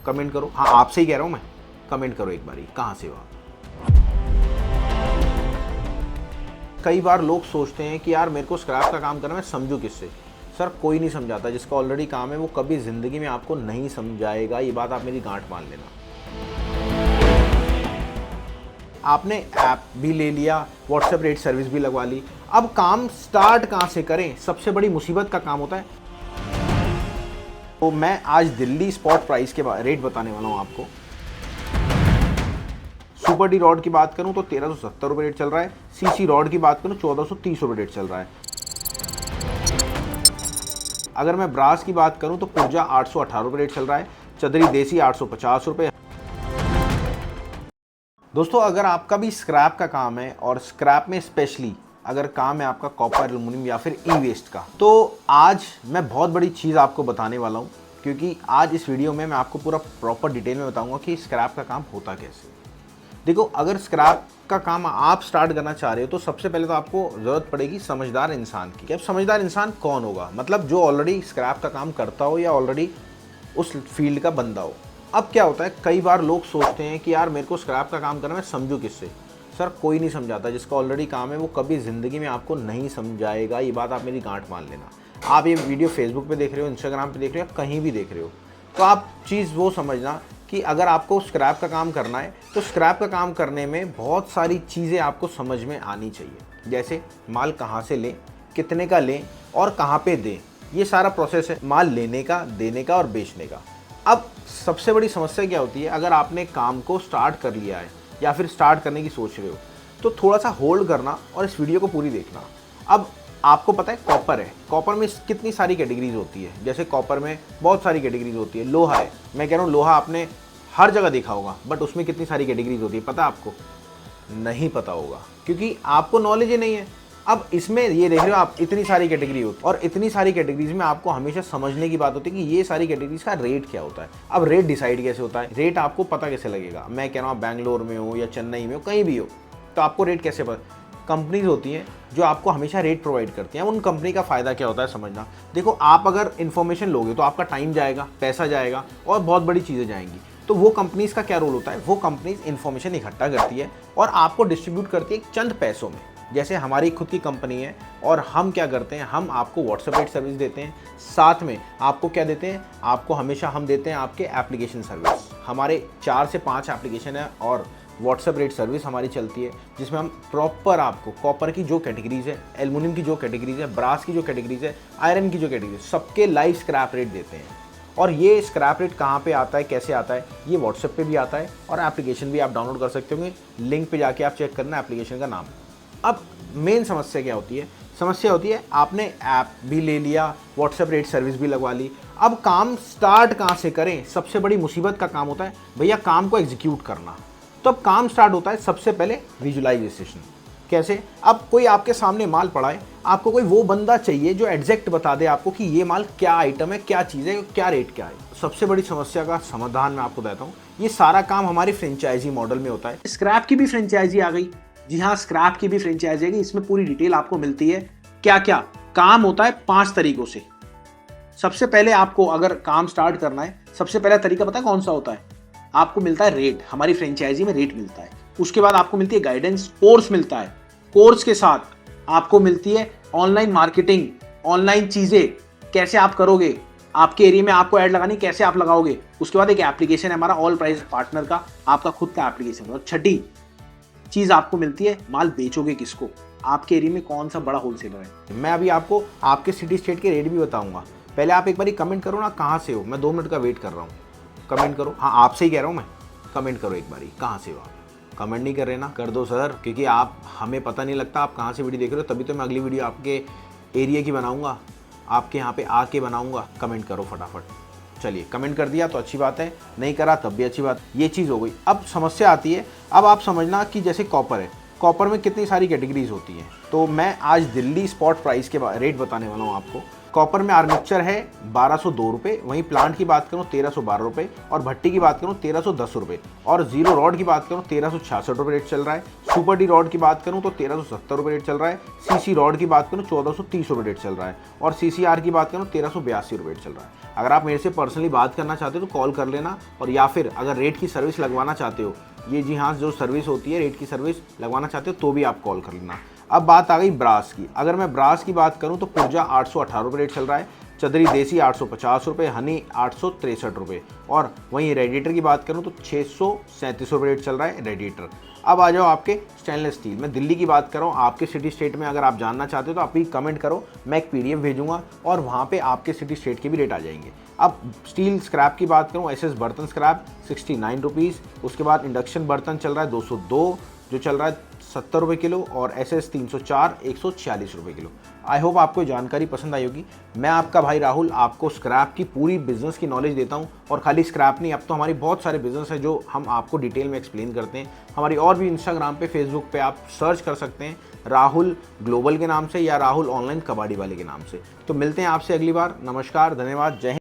Comment करो। हाँ, आपसे ही कह रहा हूँ मैं, कमेंट करो एक बारी, कहाँ से हो आप। कई बार लोग सोचते हैं कि यार मेरे को स्क्रैप का काम करना, मैं समझूं किससे। सर, कोई नहीं समझाता। जिसका ऑलरेडी काम है वो कभी ज़िंदगी में आपको नहीं समझाएगा, ये बात आप मेरी गांठ मान लेना। आपने ऐप भी ले लिया, व्हाट्सएप रेट सर्विस भी लगवा ली, अब काम स्टार्ट कहाँ से करें, सबसे बड़ी मुसीबत का काम होता है। तो मैं आज दिल्ली स्पॉट प्राइस के रेट बताने वाला हूँ आपको। सुपर डी रॉड की बात करूं तो 1370 रुपये रेट चल रहा है। सीसी रॉड की बात करूं 1430 रुपये रेट चल रहा है। अगर मैं ब्रास की बात करूं तो पुर्जा 818 रुपये रेट चल रहा है। चदरी देसी 850 रुपये। दोस्तों, अगर आपका भी स्क्रैप का काम है और स्क्रैप में स्पेशली अगर काम है आपका कॉपर, एल्युमिनियम या फिर ई वेस्ट का, तो आज मैं बहुत बड़ी चीज़ आपको बताने वाला हूँ। क्योंकि आज इस वीडियो में मैं आपको पूरा प्रॉपर डिटेल में बताऊंगा कि स्क्रैप का काम होता कैसे। देखो, अगर स्क्रैप का काम आप स्टार्ट करना चाह रहे हो तो सबसे पहले तो आपको ज़रूरत पड़ेगी समझदार इंसान की। अब समझदार इंसान कौन होगा? मतलब जो ऑलरेडी स्क्रैप का काम करता हो या ऑलरेडी उस फील्ड का बंदा हो। अब क्या होता है, कई बार लोग सोचते हैं कि यार मेरे को स्क्रैप का काम करना, मैं समझूं किससे। सर, कोई नहीं समझाता। जिसका ऑलरेडी काम है वो कभी ज़िंदगी में आपको नहीं समझाएगा, ये बात आप मेरी गांठ मान लेना। आप ये वीडियो फेसबुक पे देख रहे हो, इंस्टाग्राम पे देख रहे हो, कहीं भी देख रहे हो, तो आप चीज़ वो समझना कि अगर आपको स्क्रैप का काम करना है तो स्क्रैप का काम करने में बहुत सारी चीज़ें आपको समझ में आनी चाहिए। जैसे माल कहाँ से लें, कितने का लें और कहाँ पे दें, ये सारा प्रोसेस है माल लेने का, देने का और बेचने का। अब सबसे बड़ी समस्या क्या होती है, अगर आपने काम को स्टार्ट कर लिया है या फिर स्टार्ट करने की सोच रहे हो तो थोड़ा सा होल्ड करना और इस वीडियो को पूरी देखना। अब आपको पता है कॉपर है, कॉपर में कितनी सारी कैटेगरीज होती है। जैसे कॉपर में बहुत सारी कैटेगरीज होती है। लोहा है, मैं कह रहा हूँ लोहा आपने हर जगह देखा होगा, बट उसमें कितनी सारी कैटेगरीज होती है पता आपको? नहीं पता होगा, क्योंकि आपको नॉलेज ही नहीं है। अब इसमें ये देख रहे हो आप, इतनी सारी कैटेगरी होती है और इतनी सारी कैटेगरीज में आपको हमेशा समझने की बात होती है कि ये सारी कैटेगरीज का रेट क्या होता है। अब रेट डिसाइड कैसे होता है, रेट आपको पता कैसे लगेगा? मैं कह रहा हूँ आप बैंगलोर में हो या चेन्नई में हो, कहीं भी हो, तो आपको रेट कैसे पता? कंपनीज होती हैं जो आपको हमेशा रेट प्रोवाइड करती हैं। उन कंपनी का फ़ायदा क्या होता है समझना। देखो, आप अगर इन्फॉर्मेशन लोगे तो आपका टाइम जाएगा, पैसा जाएगा और बहुत बड़ी चीज़ें जाएंगी। तो वो कंपनीज का क्या रोल होता है, वो कंपनीज इन्फॉर्मेशन इकट्ठा करती है और आपको डिस्ट्रीब्यूट करती है चंद पैसों में। जैसे हमारी खुद की कंपनी है और हम क्या करते हैं, हम आपको व्हाट्सएप रेट सर्विस देते हैं, साथ में आपको क्या देते हैं, आपको हमेशा हम देते हैं आपके एप्लीकेशन सर्विस। हमारे 4 से 5 एप्लीकेशन है और व्हाट्सएप रेट सर्विस हमारी चलती है, जिसमें हम प्रॉपर आपको कॉपर की जो कैटेगरीज है, एल्युमिनियम की जो कैटेगरीज है, ब्रास की जो कैटेगरीज है, आयरन की जो कैटेगरीज, सबके लाइव स्क्रैप रेट देते हैं। और ये स्क्रैप रेट कहाँ पे आता है, कैसे आता है, ये व्हाट्सएप पे भी आता है और एप्लीकेशन भी आप डाउनलोड कर सकते होंगे। लिंक पे जाके आप चेक करना एप्लीकेशन का नाम। अब मेन समस्या क्या होती है? समस्या होती है आपने ऐप भी ले लिया, व्हाट्सएप रेट सर्विस भी लगवा ली, अब काम स्टार्ट कहाँ से करें, सबसे बड़ी मुसीबत का काम होता है भैया काम को एग्जीक्यूट करना। तो अब काम स्टार्ट होता है सबसे पहले विजुअलाइजेशन। कैसे? अब कोई आपके सामने माल पड़ा है, आपको कोई वो बंदा चाहिए जो एग्जैक्ट बता दे आपको कि ये माल क्या आइटम है, क्या चीज़ है, क्या रेट क्या है। सबसे बड़ी समस्या का समाधान मैं आपको देता हूँ। ये सारा काम हमारी फ्रेंचाइजी मॉडल में होता है। स्क्रैप की भी फ्रेंचाइजी आ गई। जी हाँ, स्क्रैप की भी फ्रेंचाइजी है। इसमें पूरी डिटेल आपको मिलती है। क्या क्या काम होता है 5 तरीकों से। सबसे पहले आपको अगर काम स्टार्ट करना है, सबसे पहला तरीका पता है कौन सा होता है? आपको मिलता है रेट, हमारी फ्रेंचाइजी में रेट मिलता है। उसके बाद आपको मिलती है गाइडेंस, कोर्स मिलता है। कोर्स के साथ आपको मिलती है ऑनलाइन मार्केटिंग, ऑनलाइन चीजें कैसे आप करोगे, आपके एरिया में आपको ऐड लगानी कैसे आप लगाओगे। उसके बाद एक एप्लीकेशन है हमारा ऑल प्राइस पार्टनर का, आपका खुद का एप्लीकेशन। और छठी चीज आपको मिलती है माल बेचोगे किसको, आपके एरिया में कौन सा बड़ा होलसेलर है। मैं अभी आपको आपके सिटी स्टेट के रेट भी बताऊंगा। पहले आप एक बार कमेंट करो ना कहाँ से हो, मैं 2 मिनट का वेट कर रहा हूँ। कमेंट करो। हाँ, आपसे ही कह रहा हूँ मैं, कमेंट करो एक बारी, कहाँ से हो आप। कमेंट नहीं कर रहे ना, कर दो सर, क्योंकि आप हमें पता नहीं लगता आप कहाँ से वीडियो देख रहे हो, तभी तो मैं अगली वीडियो आपके एरिया की बनाऊंगा, आपके यहाँ पे आके बनाऊंगा। कमेंट करो फटाफट। चलिए, कमेंट कर दिया तो अच्छी बात है, नहीं करा तब भी अच्छी बात। ये चीज़ हो गई। अब समस्या आती है, अब आप समझना कि जैसे कॉपर है, कॉपर में कितनी सारी कैटेगरीज होती हैं। तो मैं आज दिल्ली स्पॉट प्राइस के रेट बताने वाला हूँ आपको। कॉपर में आर्मेचर है 1202 रुपये, वहीं प्लांट की बात करूँ 1312 रुपये, और भट्टी की बात करूँ 1310 रुपये, और जीरो रॉड की बात करूँ 1366 रुपये रेट चल रहा है। सुपर डी रॉड की बात करूँ तो 1370 रुपये रेट चल रहा है। सीसी रॉड की बात करूँ 1430 रुपये रेट चल रहा है, और सीसीआर की बात करूँ 1382 रुपये रेट चल रहा है। अगर आप मेरे से पर्सनली बात करना चाहते हो तो कॉल कर लेना, और या फिर अगर रेट की सर्विस लगवाना चाहते हो, ये जी हाँ जो सर्विस होती है रेट की सर्विस लगवाना चाहते हो तो भी आप कॉल कर लेना। अब बात आ गई ब्रास की। अगर मैं ब्रास की बात करूं तो पुर्जा 818 रुपये रेट चल रहा है, चदरी देसी 850 रुपये, हनी 863 रुपये, और वहीं रेडिएटर की बात करूं तो 637 रुपये रेट चल रहा है रेडिएटर। अब आ जाओ आपके स्टेनलेस स्टील। मैं दिल्ली की बात कर रहा हूँ, आपके सिटी स्टेट में अगर आप जानना चाहते हो तो आप भी कमेंट करो, मैं एक PDF भेजूंगा और वहाँ पे आपके सिटी स्टेट के भी रेट आ जाएंगे। अब स्टील स्क्रैप की बात करूँ, SS बर्तन स्क्रैप 69 रुपीज़, उसके बाद इंडक्शन बर्तन चल रहा है 202 जो चल रहा है 70 रुपये किलो, और SS 304 146 रुपये किलो। आई होप आपको जानकारी पसंद आई होगी। मैं आपका भाई राहुल आपको स्क्रैप की पूरी बिजनेस की नॉलेज देता हूं, और खाली स्क्रैप नहीं, अब तो हमारी बहुत सारे बिजनेस हैं जो हम आपको डिटेल में एक्सप्लेन करते हैं। हमारी और भी इंस्टाग्राम पे, फेसबुक पे आप सर्च कर सकते हैं राहुल ग्लोबल के नाम से या राहुल ऑनलाइन कबाड़ी वाले के नाम से। तो मिलते हैं आपसे अगली बार। नमस्कार, धन्यवाद, जय हिंद।